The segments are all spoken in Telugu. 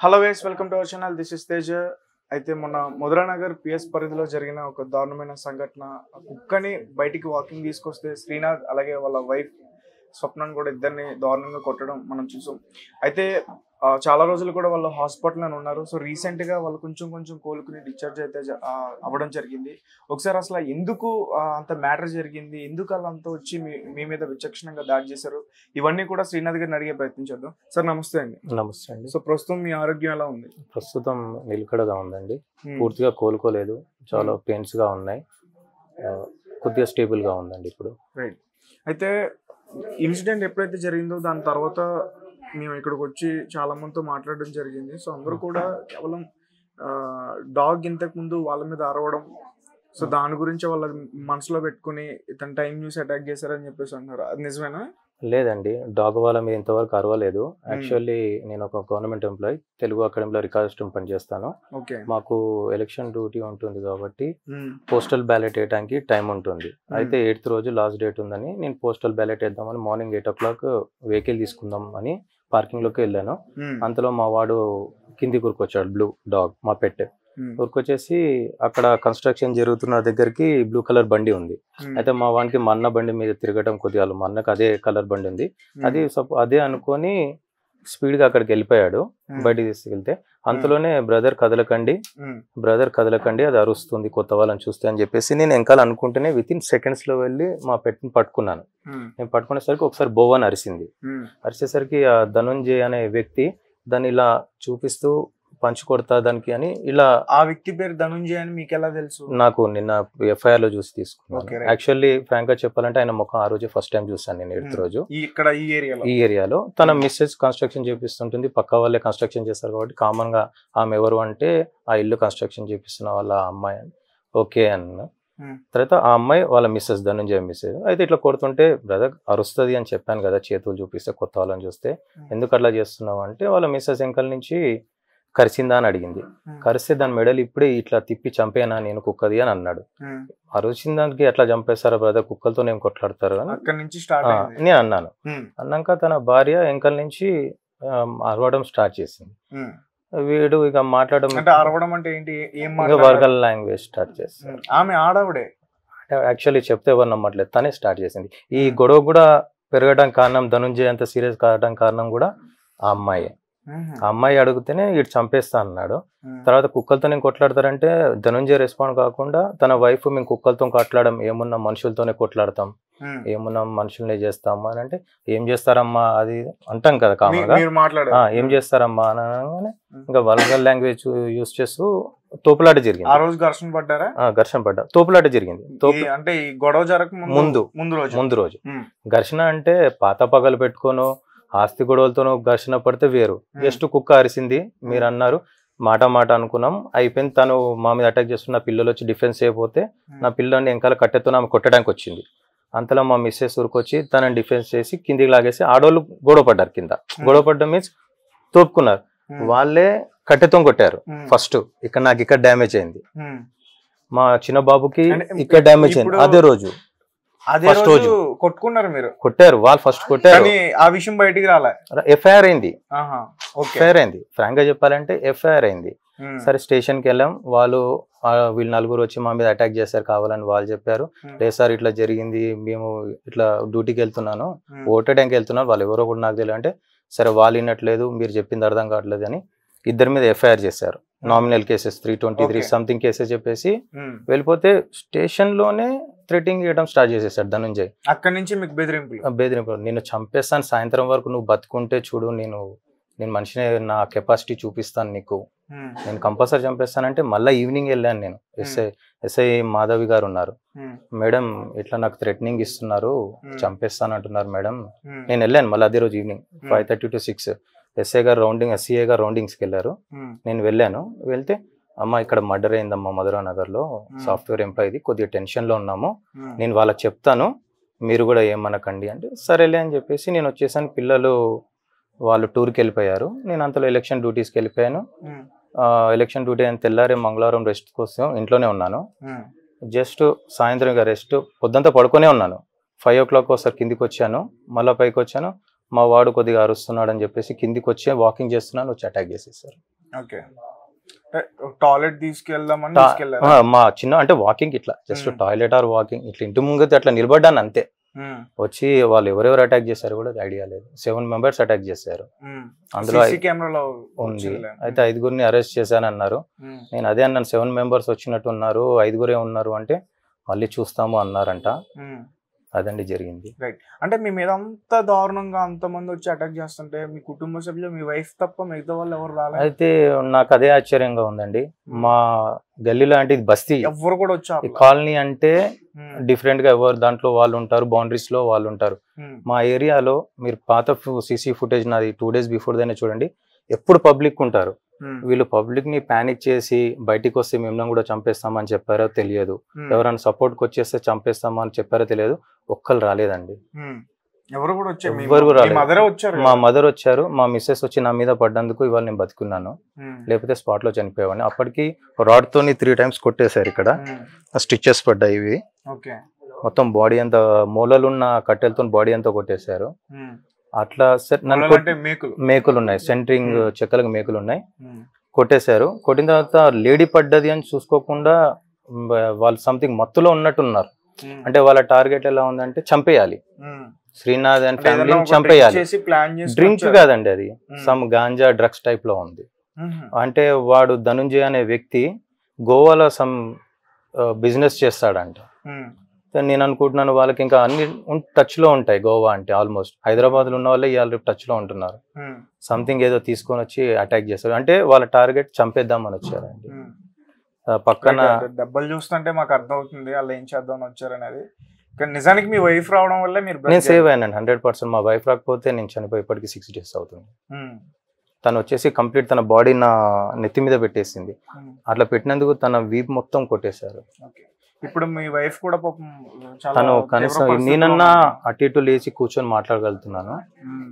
Hello guys, welcome to our channel. This is Teja. అయితే మొన్న ముద్రానగర్ పిఎస్ పరిధిలో జరిగిన ఒక దారుణమైన సంఘటన. కుక్కని బయటికి వాకింగ్ తీసుకొస్తే శ్రీనాథ్ అలాగే వాళ్ళ వైఫ్ స్వప్నను కూడా ఇద్దరిని దారుణంగా కొట్టడం మనం చూసాం. అయితే చాలా రోజులు కూడా వాళ్ళు హాస్పిటల్లో ఉన్నారు. సో రీసెంట్గా వాళ్ళు కొంచెం కోలుకుని డిశ్చార్జ్ అయితే అవ్వడం జరిగింది. ఒకసారి అసలు ఎందుకు అంత మ్యాటర్ జరిగింది, ఎందుకు అలా అంతా వచ్చి మీ మీద విచక్షణంగా దాడి చేశారు, ఇవన్నీ కూడా శ్రీనాథ్ గారిని అడిగే ప్రయత్నించేద్దాం. సార్ నమస్తే అండి. నమస్తే అండి. సో ప్రస్తుతం మీ ఆరోగ్యం ఎలా ఉంది? ప్రస్తుతం నిలకడగా ఉందండి, పూర్తిగా కోలుకోలేదు, చాలా పెయిన్స్ గా ఉన్నాయి, కొద్దిగా స్టేబుల్ గా ఉందండి ఇప్పుడు. రైట్. అయితే ఇన్సిడెంట్ ఎప్పుడైతే జరిగిందో దాని తర్వాత మేము ఇక్కడికి వచ్చి చాలా మందితో మాట్లాడడం జరిగింది. సో అందరూ కూడా కేవలం డాగ్ ఇంతకు ముందు వాళ్ళ మీద అరవడం, సో దాని గురించి వాళ్ళ మనసులో పెట్టుకుని ఇతను టైం చూసి అటాక్ చేశారని చెప్పేసి అంటున్నారు. అది నిజమేనా? లేదండి, డాగ్ వాళ్ళ మీద ఇంతవరకు అరవలేదు. యాక్చువల్లీ నేను ఒక గవర్నమెంట్ ఎంప్లాయీ, తెలుగు అకాడమీలో రికార్డ్ అసిస్టెంట్ పనిచేస్తాను. మాకు ఎలక్షన్ డ్యూటీ ఉంటుంది కాబట్టి పోస్టల్ బ్యాలెట్ వేయడానికి టైం ఉంటుంది. అయితే 8th రోజు లాస్ట్ డేట్ ఉందని నేను పోస్టల్ బ్యాలెట్ వేద్దామని మార్నింగ్ 8 o'clock వెహికల్ తీసుకుందాం అని పార్కింగ్ లోకి వెళ్ళాను. అంతలో మా వాడు కింది కూరుకొచ్చాడు, బ్లూ డాగ్, మా పెట్ ఊరికొచ్చేసి అక్కడ కన్స్ట్రక్షన్ జరుగుతున్న దగ్గరికి బ్లూ కలర్ బండి ఉంది. అయితే మా వానికి మా అన్న బండి మీద తిరగడం కొద్దిగా, మా అన్నకు అదే కలర్ బండి ఉంది, అదే అనుకొని స్పీడ్ గా అక్కడికి వెళ్ళిపోయాడు. బయటికి తీసుకెళ్తే అంతలోనే బ్రదర్ కదలకండి అది అరుస్తుంది కొత్త వాళ్ళని చూస్తే అని చెప్పేసి నేను వెనకాల అనుకుంటేనే within seconds లో వెళ్ళి మా పెట్టిని పట్టుకున్నాను. నేను పట్టుకునేసరికి ఒకసారి బోవని అరిసింది. అరిచేసరికి ఆ ధనుంజయ్ అనే వ్యక్తి దాన్ని ఇలా చూపిస్తూ పంచి కొడతా దానికి అని ఇలా. ఆ వ్యక్తి పేరు ధనుంజయ్ అని మీకు ఎలా తెలుసు? నాకు నిన్న FIR లో చూసి తీసుకున్నాను. యాక్చువల్లీ ఫ్రాంక్ గా చెప్పాలంటే ఆయన ముఖం ఆ రోజు ఫస్ట్ టైం చూసాను నేను. 8th రోజు ఇక్కడ ఈ ఏరియాలో తన మిస్సెస్ కన్స్ట్రక్షన్ చేపిస్తుంటుంది, పక్క వాళ్ళే కన్స్ట్రక్షన్ చేస్తారు కాబట్టి కామన్ గా ఆమె ఎవరు అంటే ఆ ఇల్లు కన్స్ట్రక్షన్ చేపిస్తున్న వాళ్ళ అమ్మాయి అని ఓకే అన్న. తర్వాత ఆ అమ్మాయి వాళ్ళ మిస్సెస్, ధనుంజయ మిస్సెస్. అయితే ఇట్లా కొడుతుంటే బ్రదర్ అరుస్తుంది అని చెప్పాను కదా, చేతులు చూపిస్తే కొత్త వాళ్ళని చూస్తే, ఎందుకు అట్లా చేస్తున్నావు అంటే వాళ్ళ మిస్సెస్ వెంకల నుంచి కరిసిందా అని అడిగింది. కరిస్తే దాని మెడలు ఇప్పుడే ఇట్లా తిప్పి చంపేనా నేను కుక్కది అని అన్నాడు. అరిచిన దానికి ఎట్లా చంపేస్తారా బ్రదర్, కుక్కలతో నేను కొట్లాడతారు అని నేను అన్నాను. అన్నాక తన భార్య వెంకల నుంచి అరవడం స్టార్ట్ చేసింది. వీడు ఇక అరవడం అంటే ఏంటి, వర్గల్ లాంగ్వేజ్ స్టార్ట్ చేస్తాడు. ఆమె ఆడవిడే యాక్చువల్లీ చెప్తే ఎవరు నమ్మట్లేదు, తనే స్టార్ట్ చేసింది. ఈ గొడవ కూడా పెరగడానికి కారణం, ధనుంజయ్ అంత సీరియస్ కావడానికి కారణం కూడా ఆ అమ్మాయి. ఆ అమ్మాయి అడిగితేనే ఇటు చంపేస్తా అన్నాడు. తర్వాత కుక్కలతో నేను కొట్లాడతారంటే ధనుంజయ్ రెస్పాండ్ కాకుండా తన వైఫ్, మేము కుక్కలతో కొట్లాడడం, ఏమున్నా మనుషులతోనే కొట్లాడతాం, ఏమున్నా మనుషులనే చేస్తాం అని అంటే, ఏం చేస్తారమ్మా అది అంటాం కదా కామన్గా, ఏం చేస్తారమ్మా అని అనగానే ఇంకా వల్గర్ లాంగ్వేజ్ యూజ్ చేస్తూ తోపులాట జరిగింది. ఆ రోజు ఘర్షణ పడ్డా తోపులాట జరిగింది. అంటే ఈ గొడవ జరగక ముందు రోజు ఘర్షణ అంటే పాత పగలు పెట్టుకోను ఆస్తి గొడవలతోనూ ఘర్షణ పడితే వేరు. జస్ట్ కుక్క అరిసింది, మీరు అన్నారు, మాట అనుకున్నాం, అయిపోయింది. తను మా మీద అటాక్ చేస్తున్న పిల్లలు వచ్చి డిఫెన్స్ చేయకపోతే నా పిల్లని వెనకాల కట్టెతో ఆమె కొట్టడానికి వచ్చింది. అంతలో మా మిస్సెస్ ఊరుకొచ్చి తనని డిఫెన్స్ చేసి కిందికి లాగేసి ఆడోళ్ళు గొడవ పడ్డారు. కింద గొడవ పడ్డం మీన్స్ తోపుకున్నారు. వాళ్ళే కట్టెతో కొట్టారు. ఫస్ట్ నాకు డ్యామేజ్ అయింది, మా చిన్న బాబుకి ఇక్కడ డ్యామేజ్ అయింది. అదే రోజు ఫస్ట్ రోజు కొట్టుకున్నారు, మీరు కొట్టారు, వాళ్ళు ఫస్ట్ కొట్టారు. ఆ విషయం బయటికి రాలే, FIR అయింది. ఫ్రాంక్ గా చెప్పాలంటే FIR అయింది. సరే స్టేషన్ కి వెళ్ళాం. వీళ్ళు నలుగురు వచ్చి మా మీద అటాక్ చేశారు కావాలని వాళ్ళు చెప్పారు. లేదు సార్ ఇట్లా జరిగింది, మేము ఇట్లా డ్యూటీకి వెళ్తున్నాను, ఓటేయడానికి వెళ్తున్నాను, వాళ్ళు ఎవరో కూడా నాకు తెలియదు అంటే, సరే వాళ్ళు వినట్లేదు, మీరు చెప్పింది అర్థం కావట్లేదు అని ఇద్దరి మీద FIR చేశారు. నామినల్ కేసెస్ 323 సంథింగ్ కేసెస్ చెప్పేసి వెళ్ళిపోతే స్టేషన్ లోనే థ్రెటింగ్ చేయడం స్టార్ట్ చేసేసాడు ధనుంజయ్. అక్కడి నుంచి మీకు బెదిరింపు, నేను చంపేస్తాను, సాయంత్రం వరకు నువ్వు బతుకుంటే చూడు, నేను మనిషిని నా కెపాసిటీ చూపిస్తాను నీకు, నేను కంపల్సరీ చంపేస్తానంటే మళ్ళీ ఈవినింగ్ వెళ్ళాను నేను. ఎస్ఐ మాధవి గారు ఉన్నారు, మేడం ఇట్లా నాకు థ్రెటనింగ్ ఇస్తున్నారు, చంపేస్తాను అంటున్నారు మేడం. నేను వెళ్ళాను మళ్ళీ అదే రోజు ఈవినింగ్ 5:30 to 6. SIA గారు రౌండింగ్స్కి వెళ్ళారు. నేను వెళ్ళాను. వెళ్తే అమ్మ ఇక్కడ మర్డర్ అయిందమ్మా మధురానగర్ లో, సాఫ్ట్వేర్ ఎంప్లాయీది, కొద్దిగా టెన్షన్ లో ఉన్నాము, నేను వాళ్ళకి చెప్తాను, మీరు కూడా ఏమనకండి అంటే సరేలే అని చెప్పేసి నేను వచ్చేసాను. పిల్లలు వాళ్ళు టూర్కి వెళ్ళిపోయారు, నేను అంతలో ఎలక్షన్ డ్యూటీస్కి వెళ్ళిపోయాను. ఎలక్షన్ డ్యూటీ అని తెల్లారే మంగళవారం రెస్ట్ కోసం ఇంట్లోనే ఉన్నాను. జస్ట్ సాయంత్రం రెస్ట్, పొద్దుంతా పడుకునే ఉన్నాను. 5 o'clock ఒకసారి కిందికి వచ్చాను, మళ్ళీ పైకి వచ్చాను, మా వాడు కొద్దిగా అరుస్తున్నాడు అని చెప్పేసి కిందికి వచ్చి వాకింగ్ చేస్తున్నాను వచ్చి అటాక్ చేసేసారు. ఓకే, టాయిలెట్ తీసుకెళ్దామని మా చిన్న అంటే వాకింగ్ ఇట్లా జస్ట్ టాయిలెట్ ఆర్ వాకింగ్ ఇట్లా ఇంటి ముంగతి అట్లా నిలబడ్డాను అంతే. వచ్చి వాళ్ళు ఎవరెవరు అటాక్ చేశారు కూడా ఐడియా లేదు. 7 members అటాక్ చేశారు. అందులో ఉంది. అయితే 5గురిని అరెస్ట్ చేశాను అన్నారు. నేను అదే అన్నాను 7 members వచ్చినట్టు ఉన్నారు, 5గురే ఉన్నారు అంటే మళ్ళీ చూస్తాము అన్నారంట. అదండి జరిగింది. రైట్. అంటే మీ మీద అంత దారుణంగా అంతమంది వచ్చి అటాక్ చేస్తుంటే మీ కుటుంబ సభ్యులు మీ వైఫ్ తప్ప మిగతా వాళ్ళు ఎవరు రాలేదు? అయితే నాకు అదే ఆశ్చర్యంగా ఉందండి. మా గల్లీలో అంటే ఇది బస్తీ, ఎవరు కూడా వచ్చారు. కాలనీ అంటే డిఫరెంట్ గా ఎవరు దాంట్లో వాళ్ళు ఉంటారు, బౌండరీస్ లో వాళ్ళు ఉంటారు. మా ఏరియాలో మీరు పాత సీసీ ఫుటేజ్ నాది 2 days బిఫోర్ దనే చూడండి, ఎప్పుడు పబ్లిక్ ఉంటారు. వీళ్ళు పబ్లిక్ ని పానిక్ చేసి బయటికి వస్తే మేము కూడా చంపేస్తామని చెప్పారో తెలియదు, ఎవరైనా సపోర్ట్ కి వచ్చేస్తే చంపేస్తామా అని చెప్పారో తెలియదు. ఒక్కరు రాలేదండి, ఎవరు కూడా రాలేదు. మా మదర్ వచ్చారు, మా మిస్సెస్ వచ్చి నా మీద పడ్డందుకు ఇవాళ నేను బతుకున్నాను, లేకపోతే స్పాట్ లో చనిపోయేవాడిని. అప్పటికి రాడ్ తోని 3 times కొట్టేశారు. ఇక్కడ స్టిచెస్ పడ్డాయి. ఇవి మొత్తం బాడీ అంతా మూలలున్న కట్టెలతో బాడీ అంతా కొట్టేశారు. అట్లా మేకులు ఉన్నాయి, సెంటరింగ్ చెక్కలకు మేకులు ఉన్నాయి, కొట్టేశారు. కొట్టిన తర్వాత లేడీ పడ్డది అని చూసుకోకుండా వాళ్ళు సంథింగ్ మత్తులో ఉన్నట్టున్నారు. అంటే వాళ్ళ టార్గెట్ ఎలా ఉందంటే చంపేయాలి, శ్రీనాథ్ అండ్ ఫ్యామిలీని చంపేయాలి. డ్రింక్ కాదండి, అది సమ్ గాంజా డ్రగ్స్ టైప్ లో ఉంది. అంటే వాడు ధనుంజయ్ అనే వ్యక్తి గోవాలో సమ్ బిజినెస్ చేస్తాడంట. నేను అనుకుంటున్నాను వాళ్ళకి ఇంకా అన్ని టచ్ లో ఉంటాయి. గోవా అంటే ఆల్మోస్ట్ హైదరాబాద్ లో ఉన్న వాళ్ళే ఇవాళ టచ్ లో ఉంటున్నారు. సంథింగ్ ఏదో తీసుకొని వచ్చి అటాక్ చేస్తారు. అంటే వాళ్ళ టార్గెట్ చంపేద్దామని వచ్చారండి. పక్కన దెబ్బలు చూస్తుంటే మాకు అర్థం అవుతుంది వాళ్ళు ఏం చేద్దామని వచ్చారనేది. నిజానికి మీ వైఫ్ రావడం వల్ల నేను సేవ్ అయ్యానండి 100%. మా వైఫ్ రాకపోతే నేను చనిపోయి ఇప్పటికి 6 days అవుతుంది. తను వచ్చేసి కంప్లీట్ తన బాడీ నా నెత్తి మీద పెట్టేసింది. అట్లా పెట్టినందుకు తన వీప్ మొత్తం కొట్టేశారు. ఇప్పుడు మీ వైఫ్ కూడా తను కనీసం నేనన్నా అటు ఇటు లేచి కూర్చొని మాట్లాడగలుగుతున్నాను,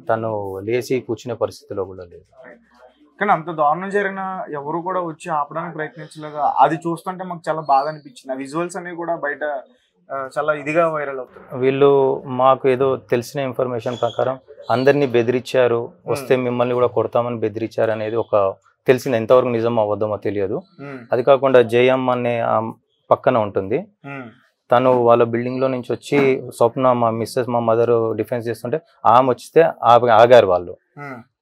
తను లేచి కూర్చునే పరిస్థితిలో కూడా లేదు. కానీ అంత దారుణం జరిగిన ఎవరు కూడా వచ్చి ఆపడానికి ప్రయత్నించలేదు. అది చూస్తుంటే మాకు చాలా బాధ అనిపించింది. ఆ విజువల్స్ అనేవి కూడా బయట చాలా ఇదిగా వైరల్ అవుతుంది. వీళ్ళు మాకు ఏదో తెలిసిన ఇన్ఫర్మేషన్ ప్రకారం అందరినీ బెదిరించారు, వస్తే మిమ్మల్ని కూడా కొడతామని బెదిరించారు అనేది ఒక తెలిసింది. ఎంతవరకు నిజం అవ్వద్దామో తెలియదు. అది కాకుండా జయమ్మ అనే పక్కన ఉంటుంది, తను వాళ్ళ బిల్డింగ్ లో నుంచి వచ్చి స్వప్న మా మిస్సెస్ మా మదర్ డిఫెన్స్ చేస్తుంటే ఆమె వచ్చితే ఆగారు.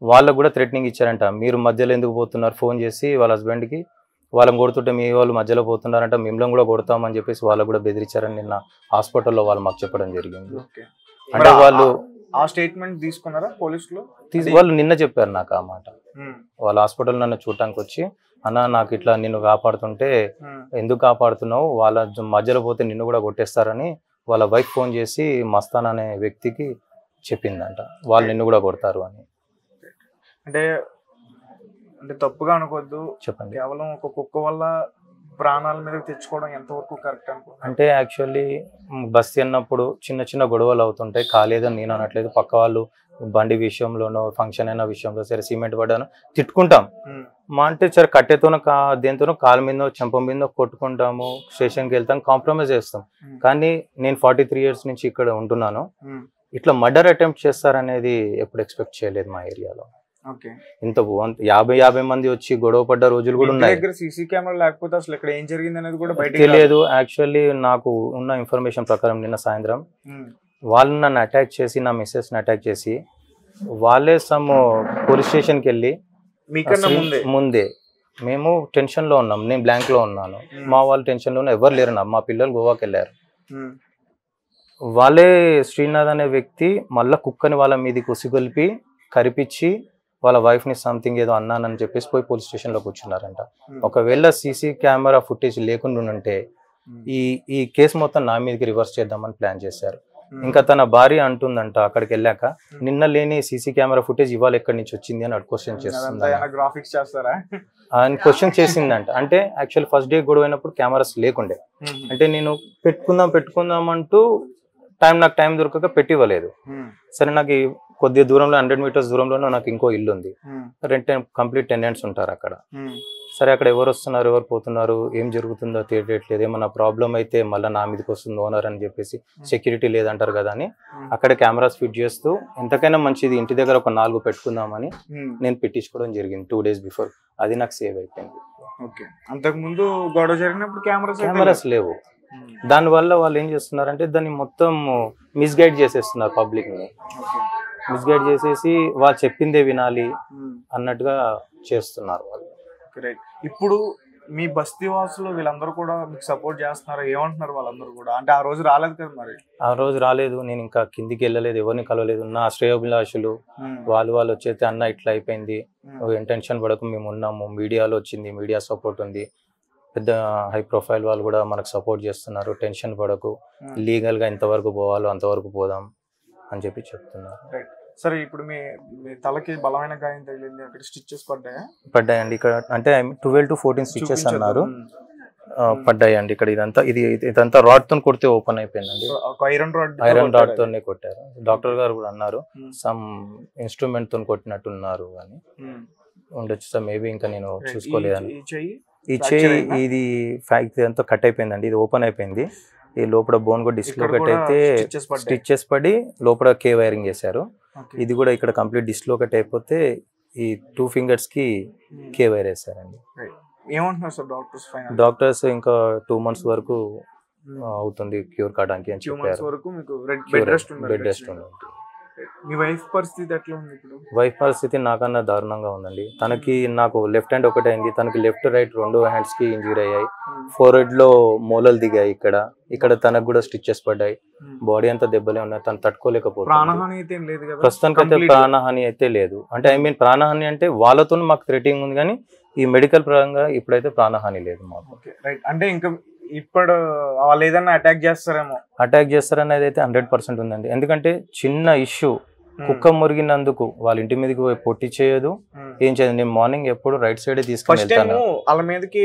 వాళ్ళకు కూడా థ్రెటనింగ్ ఇచ్చారంట, మీరు మధ్యలో ఎందుకు పోతున్నారు, ఫోన్ చేసి వాళ్ళ హస్బెండ్ కి వాళ్ళని కొడుతుంటే మీ వాళ్ళు మధ్యలో పోతున్నారంట, మిమ్మల్ని కూడా కొడతామని చెప్పేసి వాళ్ళు కూడా బెదిరించారని నిన్న హాస్పిటల్లో వాళ్ళు మాకు చెప్పడం జరిగింది. అంటే వాళ్ళు ఆ స్టేట్మెంట్ తీసుకున్నారా పోలీసులు? వాళ్ళు నిన్న చెప్పారు నాకు ఆ మాట. వాళ్ళ హాస్పిటల్ నన్ను చూడటానికి వచ్చి, అన్న నాకు ఇట్లా నిన్ను కాపాడుతుంటే ఎందుకు కాపాడుతున్నావు, వాళ్ళ మధ్యలో పోతే నిన్ను కూడా కొట్టేస్తారని వాళ్ళ వైఫ్ ఫోన్ చేసి మస్తాన్ అనే వ్యక్తికి చెప్పిందంట, వాళ్ళు నిన్ను కూడా కొడతారు అని. అంటే అంటే తప్పుగా అనుకోవద్దు, చెప్పండి. కేవలం ఒక కుక్క వల్ల ప్రాణాల మీద తెచ్చుకోవడం ఎంతవరకు కరెక్ట్ అనుకో? అంటే యాక్చువల్లీ బస్తీ అన్నప్పుడు చిన్న చిన్న గొడవలు అవుతుంటాయి, కాలేదని నేను అనట్లేదు. పక్క వాళ్ళు బండి విషయంలోనో ఫంక్షన్ అయిన విషయంలో సరే సిమెంట్ పడ్డాను తిట్టుకుంటాం. మా అంటే సరే కట్టెతోనో దేంతోనో కాలు మీద చెంప మీద కొట్టుకుంటాము, స్టేషన్కి వెళ్తాం, కాంప్రమైజ్ చేస్తాం. కానీ నేను 43 years నుంచి ఇక్కడ ఉంటున్నాను, ఇట్లా మర్డర్ అటెంప్ట్ చేస్తారనేది ఎప్పుడు ఎక్స్పెక్ట్ చేయలేదు మా ఏరియాలో. ఇంత 50 మంది వచ్చి గొడవ పడ్డ రోజులు కూడా ఉన్నాయి. సీసీ కెమెరా లేకపోతే అసలు ఇక్కడ ఏం జరిగింది అనేది కూడా తెలియదు. యాక్చువల్లీ నాకు ఉన్న ఇన్ఫర్మేషన్ ప్రకారం నిన్న సాయంత్రం వాళ్ళు నన్ను అటాక్ చేసి నా మిస్సెస్ ని అటాక్ చేసి వాళ్ళే సమ్ పోలీస్ స్టేషన్కి వెళ్ళి ముందే మేము టెన్షన్ లో ఉన్నాం, నేను బ్లాంక్ లో ఉన్నాను, మా వాళ్ళు టెన్షన్ లో ఎవరు లేరు, మా పిల్లలు గోవాకి వెళ్ళారు. వాళ్ళే శ్రీనాథ్ అనే వ్యక్తి మళ్ళా కుక్కని వాళ్ళ మీదకి ఉసిగొల్పి కరిపించి వాళ్ళ వైఫ్ ని సంథింగ్ ఏదో అన్నానని చెప్పేసి పోయి పోలీస్ స్టేషన్ లో కూర్చున్నారంట. ఒకవేళ సీసీ కెమెరా ఫుటేజ్ లేకుండా ఉంటే ఈ కేసు మొత్తం నా మీదకి రివర్స్ చేద్దామని ప్లాన్ చేశారు. ఇంకా తన భార్య అంటుందంట అక్కడికి వెళ్ళాక, నిన్న లేని సీసీ కెమెరా ఫుటేజ్ ఇవాళ ఎక్కడి నుంచి వచ్చింది అని క్వశ్చన్ చేస్తుంది. ఆయన క్వశ్చన్ చేసిందంట. అంటే యాక్చువల్ ఫస్ట్ డే గొడవ అయినప్పుడు కెమెరాస్ లేకుండే, అంటే నేను పెట్టుకుందాం అంటూ నాకు టైం దొరకక పెట్టివ్వలేదు. సరే నాకు కొద్దిగా దూరంలో 100 meters దూరంలోనే నాకు ఇంకో ఇల్లు ఉంది, కంప్లీట్ టెనెంట్స్ ఉంటారు అక్కడ. సరే అక్కడ ఎవరు వస్తున్నారు ఎవరు పోతున్నారు ఏం జరుగుతుందో తెలియట్లేదు, ఏమన్నా ప్రాబ్లం అయితే మళ్ళీ నా మీదకి వస్తుంది ఓనర్ అని చెప్పేసి సెక్యూరిటీ లేదంటారు కదా అని అక్కడే కెమెరాస్ ఫిట్ చేస్తూ ఎంతకైనా మంచిది ఇంటి దగ్గర ఒక 4 పెట్టుకుందామని నేను పెట్టించుకోవడం జరిగింది 2 days బిఫోర్. అది నాకు సేవ్ అయిపోయింది. అంతకు ముందు గొడవ జరిగినప్పుడు కెమెరాస్ లేవు. దానివల్ల వాళ్ళు ఏం చేస్తున్నారంటే దాన్ని మొత్తం మిస్గైడ్ చేసేస్తున్నారు, పబ్లిక్ ని మిస్గైడ్ చేసేసి వాళ్ళు చెప్పిందే వినాలి అన్నట్టుగా చేస్తున్నారు వాళ్ళు. ఇప్పుడు మీ బస్తీ వాసులు వీళ్ళందరూ కూడా మీకు సపోర్ట్ చేస్తున్నారు, ఏమంటున్నారు వాళ్ళందరూ కూడా? అంటే ఆ రోజు రాలేదు కదా, మరి ఆ రోజు రాలేదు, నేను ఇంకా కిందికి వెళ్ళలేదు, ఎవరిని కలవలేదు. నా శ్రేయోభిలాషులు వాళ్ళు వచ్చేస్తే అన్న ఇట్లా అయిపోయింది, టెన్షన్ పడకు మేము ఉన్నాము, మీడియాలో వచ్చింది, మీడియా సపోర్ట్ ఉంది, పెద్ద హై ప్రొఫైల్ వాళ్ళు కూడా మనకు సపోర్ట్ చేస్తున్నారు, టెన్షన్ పడకు, లీగల్ గా ఎంతవరకు పోవాలో అంతవరకు పోదాం అని చెప్పి చెప్తున్నారు. సరే ఇప్పుడు మీ తలకి బలమైన గాయం తగిలింది, అక్కడ స్టిచెస్ పడ్డాయండి ఇక్కడ, అంటే 12 to 14 స్టిచెస్ అన్నారు, పడ్డాయండి ఇక్కడ. ఇదంతా రాడ్ తో కొడితే ఓపెన్ అయిపోయిందండి, ఐరన్ రాడ్ తోనే కొట్టారు. డాక్టర్ గారు కూడా అన్నారు సమ్ ఇన్స్ట్రుమెంట్ తో కొట్టినట్టున్నారు అని ఉండొచ్చు సార్, మేబీ ఇంకా నేను చూసుకోలేదని. ఈ చెయ్యి ఇది ఫ్యాక్ట్ అంతా కట్ అయిపోయిందండి, ఇది ఓపెన్ అయిపోయింది, ఈ లోపల బోన్ కూడా డిస్లోకేట్ అయితే స్టిచెస్ పడి లోపల కే వైరింగ్ చేశారు. ఇది కూడా ఇక్కడ కంప్లీట్ డిస్లోకేట్ అయిపోతే ఈ 2 fingers కి కే వైర్ వేసారండి. డాక్టర్స్ ఇంకా 2 months వరకు అవుతుంది క్యూర్ కావడానికి అని చెప్పారు. బెడ్ రెస్ట్ ఉంది. మీ వైఫ్ పరిస్థితి ఎట్లా ఉంది ఇప్పుడు? వైఫ్ పరిస్థితి నాకన్నా దారుణంగా ఉందండి. తనకి నాకు లెఫ్ట్ హ్యాండ్ ఒకటి అయింది, తనకి లెఫ్ట్ రైట్ 2 hands కి ఇంజూరీ అయ్యాయి, ఫోర్హెడ్ లో మూలలు దిగాయి, ఇక్కడ తనకు కూడా స్టిచెస్ పడ్డాయి, బాడీ అంతా దెబ్బలే ఉన్నాయి, తను తట్టుకోలేకపోతుంది. ప్రస్తుతానికి అయితే ప్రాణహాని అయితే లేదు. అంటే ఐ మీన్ ప్రాణహాని అంటే వాళ్ళతో మాకు థ్రెటింగ్ ఉంది కానీ ఈ మెడికల్ పరంగా ఇప్పుడైతే ప్రాణహాని లేదు మాకు. అంటే ఇంకా ఇప్పుడు వాళ్ళు ఏదైనా అటాక్ చేస్తారనేది అయితే 100% ఉందండి. ఎందుకంటే చిన్న ఇష్యూ, కుక్క మురిగినందుకు వాళ్ళ ఇంటి మీదకి పోయి పొట్టి చేయదు, ఏం చేయదు. నేను మార్నింగ్ ఎప్పుడు రైట్ సైడ్ తీసుకెళ్తాను. వాళ్ళ మీదకి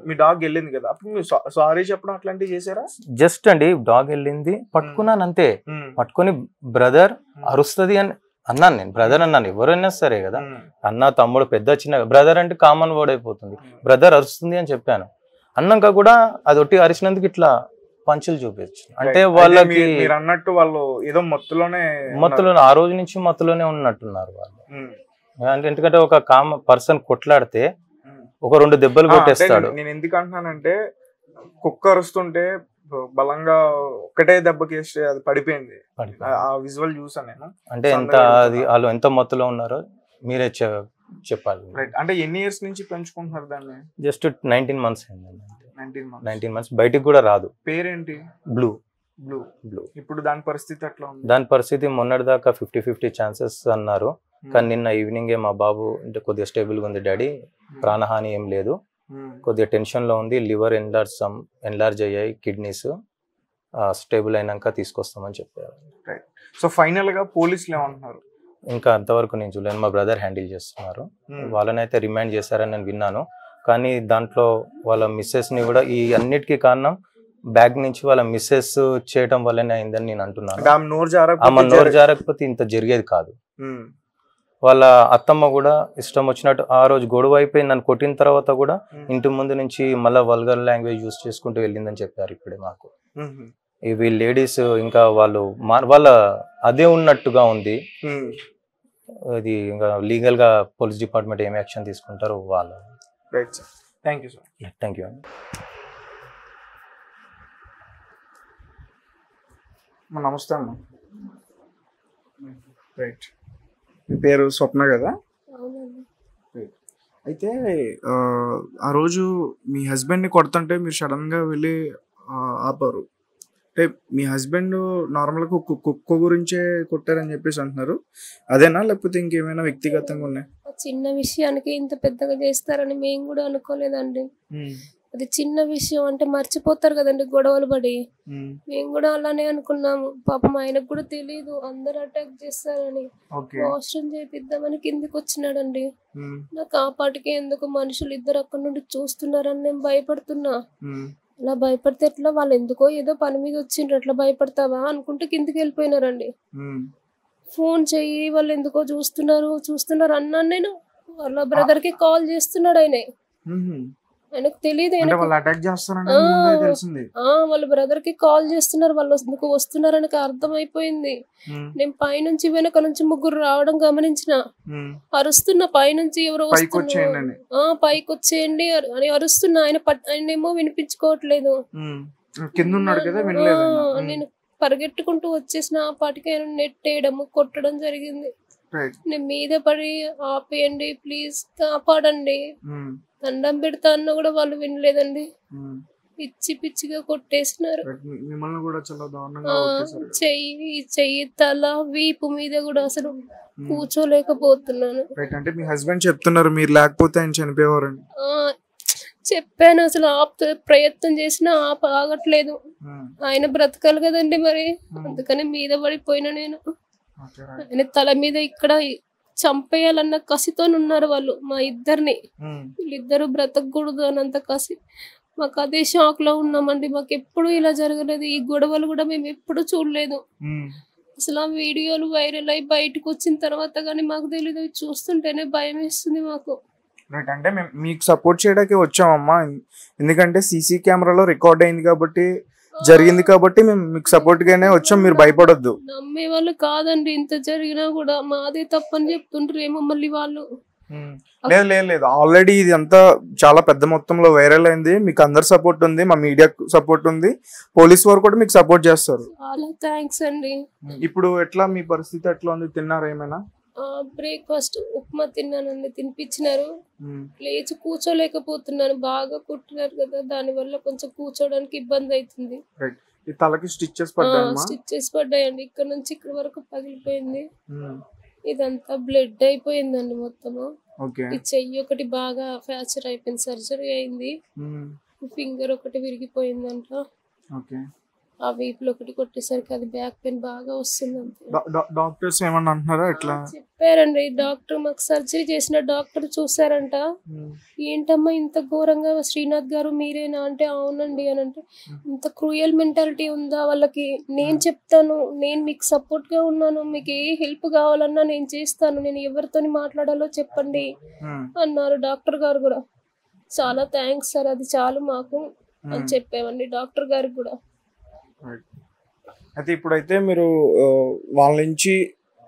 మీ డాగ్ వెళ్ళింది కదా, అప్పుడు సారీ చెప్పడం అట్లాంటివి చేశారా? జస్ట్ అండి డాగ్ వెళ్ళింది, పట్టుకున్నాను అంతే. పట్టుకుని బ్రదర్ అరుస్తుంది అని అన్నాను, నేను బ్రదర్ అన్నాను, ఎవరైనా సరే కదా, అన్న తమ్ముడు పెద్ద చిన్న, బ్రదర్ అంటే కామన్ వర్డ్ అయిపోతుంది, బ్రదర్ అరుస్తుంది అని చెప్పాను. అన్నాక కూడా అది ఒట్టి అరిచినందుకు ఇట్లా పంచులు చూపించు, అంటే వాళ్ళకి మీరు అన్నట్టు వాళ్ళు ఏదో మత్తులోనే ఆ రోజు నుంచి మత్తులోనే ఉన్నట్టున్నారు వాళ్ళు. అంటే ఎందుకంటే ఒక పర్సన్ కొట్లాడితే ఒక 2 దెబ్బలు కొట్టేస్తాడు. నేను ఎందుకు అంటున్నానంటే కుక్క అరుస్తుంటే బలంగా ఒక్కటే దెబ్బకేస్తే అది పడిపోయింది, ఆ విజువల్ చూసాను నేను. అంటే వాళ్ళు ఎంత మత్తులో ఉన్నారో మీరే చెప్పాలి. అంటే ఎన్ని ఇయర్స్ నుంచి పెంచుకుంటున్నారు దాన్ని? జస్ట్ 19 months అయిందండి. 19 months. బయటికి కూడా రాదు. పేరేంటి? బ్లూ. ఇప్పుడు దాని పరిస్థితి ఎట్లా ఉంది? దాని పరిస్థితి మొన్నటి దాకా 50-50 ఛాన్సెస్ అన్నారు, కానీ నిన్న ఈవినింగే మా బాబు అంటే కొద్దిగా స్టేబుల్ గా ఉంది డాడీ, ప్రాణహాని ఏం లేదు, కొద్దిగా టెన్షన్ లో ఉంది, లివర్ ఎన్లార్జ్ అయ్యాయి, కిడ్నీస్ స్టేబుల్ అయినాక తీసుకొస్తామని చెప్పారు. సో ఫైనల్ గా పోలీసులు ఏమంటున్నారు? ఇంకా అంతవరకు నేను చూడలేను, మా బ్రదర్ హ్యాండిల్ చేస్తున్నారు. వాళ్ళనైతే రిమాండ్ చేశారని నేను విన్నాను, కానీ దాంట్లో వాళ్ళ మిస్సెస్ ని కూడా, ఈ అన్నిటికీ కారణం బ్యాగ్ నుంచి వాళ్ళ మిస్సెస్ చేయడం వల్లనే అయిందని నేను అంటున్నాను. ఆమె నోరు జారకపోతే ఇంత జరిగేది కాదు. వాళ్ళ అత్తమ్మ కూడా ఇష్టం వచ్చినట్టు ఆ రోజు గొడవ అయిపోయి నన్ను కొట్టిన తర్వాత కూడా ఇంటి ముందు నుంచి మళ్ళీ వల్గర్ లాంగ్వేజ్ యూస్ చేసుకుంటూ వెళ్ళిందని చెప్పారు ఇప్పుడే మాకు. ఇవి లేడీస్ ఇంకా వాళ్ళ అదే ఉన్నట్టుగా ఉంది. ఇది ఇంకా లీగల్ గా పోలీస్ డిపార్ట్మెంట్ ఏం యాక్షన్ తీసుకుంటారో వాళ్ళు. Thank you sir. Thank you అండి. నమస్తే అమ్మా. రైట్, మీ పేరు స్వప్న కదా? అయితే ఆ రోజు మీ హస్బెండ్ని కొడుతుంటే మీరు సడన్గా వెళ్ళి ఆపారు. అంటే మీ హస్బెండ్ నార్మల్గా కుక్క గురించే కొట్టారని చెప్పేసి అంటున్నారు, అదేనా లేకపోతే ఇంకేమైనా వ్యక్తిగతంగా ఉన్నాయి? చిన్న విషయానికి ఇంత పెద్దగా చేస్తారని మేము కూడా అనుకోలేదండి. అది చిన్న విషయం అంటే మర్చిపోతారు కదండి గొడవలు పడి, మేము కూడా అలానే అనుకున్నాము. పాపం ఆయనకు కూడా తెలియదు అందరు అటాక్ చేస్తారని. వాష్రూమ్ చేపిద్దామని కిందికి వచ్చినాడండి. నాకు ఆ పాటికి ఎందుకు మనుషులు ఇద్దరు అక్కడ నుండి చూస్తున్నారని నేను భయపడుతున్నా. అలా భయపడితే ఎట్లా? వాళ్ళు ఎందుకో ఏదో పని మీద వచ్చిండ్రు, అట్లా భయపడతావా అనుకుంటే కిందికి వెళ్ళిపోయినారండి. ఫోన్ చెయ్యి, వాళ్ళు ఎందుకో చూస్తున్నారు అన్నాను నేను. వాళ్ళ బ్రదర్ కి కాల్ చేస్తున్నాడు ఆయన. ఆయనకు తెలియదు వాళ్ళ బ్రదర్ కి కాల్ చేస్తున్నారు, వాళ్ళు ఎందుకు వస్తున్నారని అర్థమైపోయింది. నేను పైనుంచి వెనక నుంచి ముగ్గురు రావడం గమనించిన. అరుస్తున్నా పైనుంచి ఎవరో వస్తున్నారు, పైకి వచ్చేయండి అని అరుస్తున్నా. ఆయనేమో వినిపించుకోవట్లేదు. నేను పరిగెట్టుకుంటూ వచ్చేసిన ఆ పాటికి ఆయన నెట్టేయడం కొట్టడం జరిగింది. నేను మీద పడి ఆపేయండి ప్లీజ్, కాపాడండి, దండం పెడతా అన్న కూడా వాళ్ళు వినలేదండి. పిచ్చి పిచ్చిగా కొట్టేసినారు. చెయ్యి తల వీపు మీద కూడా అసలు కూర్చోలేకపోతున్నాను. అంటే మీ హస్బెండ్ చెప్తున్నారు మీరు లేకపోతే ఆయన చనిపోయేవారు. చెప్పాను, అసలు ప్రయత్నం చేసినా ఆగట్లేదు. ఆయన బ్రతకాలి కదండి మరి, అందుకని మీద పడిపోయినా నేను. ఆయన తల మీద ఇక్కడ చంపేయాలన్న కసితో ఉన్నారు వాళ్ళు, మా ఇద్దరిని. వీళ్ళిద్దరు బ్రతకూడదు అన్నంత కసి. మాకు అదే షాక్ లో ఉన్నామండి. మాకు ఎప్పుడు ఇలా జరగలేదు, ఈ గొడవలు కూడా మేము ఎప్పుడు చూడలేదు. అసలు ఆ వీడియోలు వైరల్ అయి బయటకు వచ్చిన తర్వాత కానీ మాకు తెలియదు. చూస్తుంటేనే భయం వేస్తుంది మాకు. అంటే మేము మీకు సపోర్ట్ చేయడానికి వచ్చామమ్మా, ఎందుకంటే సీసీ కెమెరాలో రికార్డ్ అయింది కాబట్టి, జరిగింది కాబట్టి మేము మీకు సపోర్ట్ గానే వచ్చాం. మీరు భయపడొద్దు. నమ్మే వాళ్ళు కాదండి, ఇంత జరిగినా కూడా మాదే తప్పని చెప్తుంటారేమో మళ్ళీ వాళ్ళు. లేదు ఆల్రెడీ ఇది అంతా చాలా పెద్ద మొత్తంలో వైరల్ అయింది. మీకు అందరు సపోర్ట్ ఉంది, మా మీడియా సపోర్ట్ ఉంది, పోలీస్ వారు కూడా మీకు సపోర్ట్ చేస్తారు. చాలా థ్యాంక్స్ అండి. ఇప్పుడు ఎట్లా మీ పరిస్థితి ఎట్లా ఉంది? తిన్నారా ఏమైనా? బ్రేక్ఫాస్ట్ ఉప్మా తిన్నానండి, తినిపించినారు. లేచి కూర్చోలేకపోతున్నాను, బాగా కుట్టినారు కదా, దాని వల్ల కొంచెం కూర్చోడానికి ఇబ్బంది అవుతుంది. తలకి స్టిచ్చెస్ పడ్డాయండి, ఇక్కడ నుంచి ఇక్కడ వరకు పగిలిపోయింది. ఇదంతా బ్లడ్ అయిపోయిందండి మొత్తము. ఈ చెయ్యి ఒకటి బాగా ఫ్రాక్చర్ అయిపోయింది, సర్జరీ అయింది. ఫింగర్ ఒకటి విరిగిపోయిందంట. ఆ వీపులో ఒకటి కొట్టేసరికి అది బ్యాక్ పెయిన్ బాగా వస్తుంది. డాక్టర్స్ ఏమన్నా అంటున్నారా? ఎట్లా చెప్పారండి డాక్టర్, మాకు సర్జరీ చేసిన డాక్టర్ చూసారంట. ఏంటమ్మా ఇంత ఘోరంగా శ్రీనాథ్ గారు మీరేనా అంటే అవునండి అని అంటే, ఇంత క్రూయల్ మెంటాలిటీ ఉందా వాళ్ళకి? నేను చెప్తాను, నేను మీకు సపోర్ట్ గా ఉన్నాను, మీకు ఏ హెల్ప్ కావాలన్నా నేను చేస్తాను, నేను ఎవరితో మాట్లాడాలో చెప్పండి అన్నారు డాక్టర్ గారు కూడా. చాలా థ్యాంక్స్ సార్, అది చాలు మాకు అని చెప్పామండి డాక్టర్ గారికి కూడా. అయితే ఇప్పుడైతే మీరు వాళ్ళ నుంచి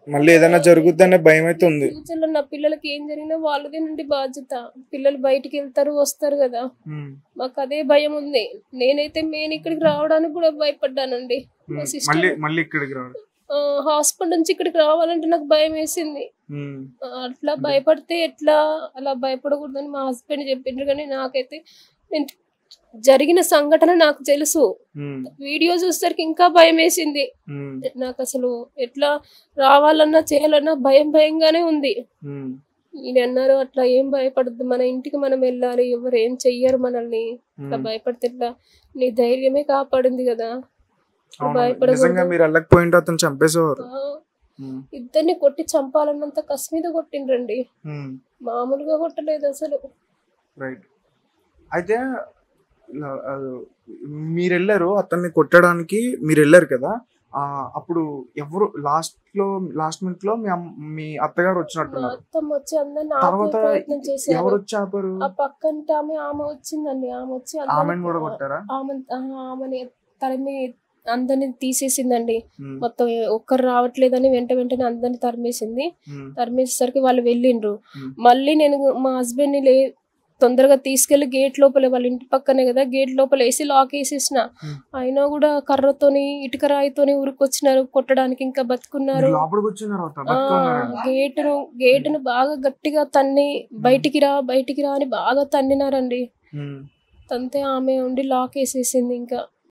మళ్ళీ ఏదైనా జరుగుద్దనే భయం అయితే ఉంది. ఫ్యూచర్లో నా పిల్లలకి ఏం జరిగినా వాళ్ళదేనండి బాధ్యత. పిల్లలు బయటికి వెళ్తారు వస్తారు కదా, మాకు అదే భయం ఉంది. నేనైతే ఇక్కడికి రావడానికి కూడా భయపడ్డానండి. హాస్పిటల్ నుంచి ఇక్కడికి రావాలంటే నాకు భయం వేసింది. అట్లా భయపడితే ఎట్లా, అలా భయపడకూడదని మా హస్బెండ్ చెప్పిండ్రు. కానీ నాకైతే జరిగిన సంఘటన నాకు తెలుసు, వీడియో చూసేసరికి ఇంకా భయం వేసింది నాకు. అసలు ఎట్లా రావాలన్నా చేయాలన్నా భయంగానే ఉంది. ఈయన అన్నారు అట్లా ఏం భయపడద్దు, మన ఇంటికి మనం వెళ్ళాలి, ఎవరు ఏం చెయ్యరు మనల్ని, అట్లా భయపడితే ఎట్లా, నీ ధైర్యమే కాపాడింది కదా, ఇద్దరిని కొట్టి చంపాలన్నంత కసి మీద కొట్టిండ్రండి, మామూలుగా కొట్టలేదు అసలు. అయితే మీరు వెళ్ళారు అతన్ని కొట్టడానికి, మీరు వెళ్ళారు కదా, అప్పుడు ఎవరు లాస్ట్ మినిట్ లో మీ అత్తగారు వచ్చినట్టున్నారు. తర్వాత ఎవరు వచ్చి ఆపారు? ఆ పక్కంట ఆమె వచ్చిందండి, ఆమె వచ్చి ఆమెను కూడా కొట్టారా? ఆమెని తరిమి అందరిని తీసేసిందండి. మొత్తం ఒక్కరు రావట్లేదని వెంటనే అందరిని తరిమేసేసరికి వాళ్ళు వెళ్ళిండ్రు. మళ్ళీ నేను మా హస్బెండ్ ని తొందరగా తీసుకెళ్లి గేట్ లోపల, వాళ్ళ ఇంటి పక్కనే కదా, గేట్ లోపల వేసి లాక్ వేసేసిన. అయినా కూడా కర్రతోని ఇటుక రాయితోని ఊరుకొచ్చినారు కొట్టడానికి, ఇంకా బతుకున్నారు. గేటును బాగా గట్టిగా తన్ని బయటికి రా అని బాగా తన్నినారండి. తంతే ఆమె ఉండి లాక్ వేసేసింది. ఇంకా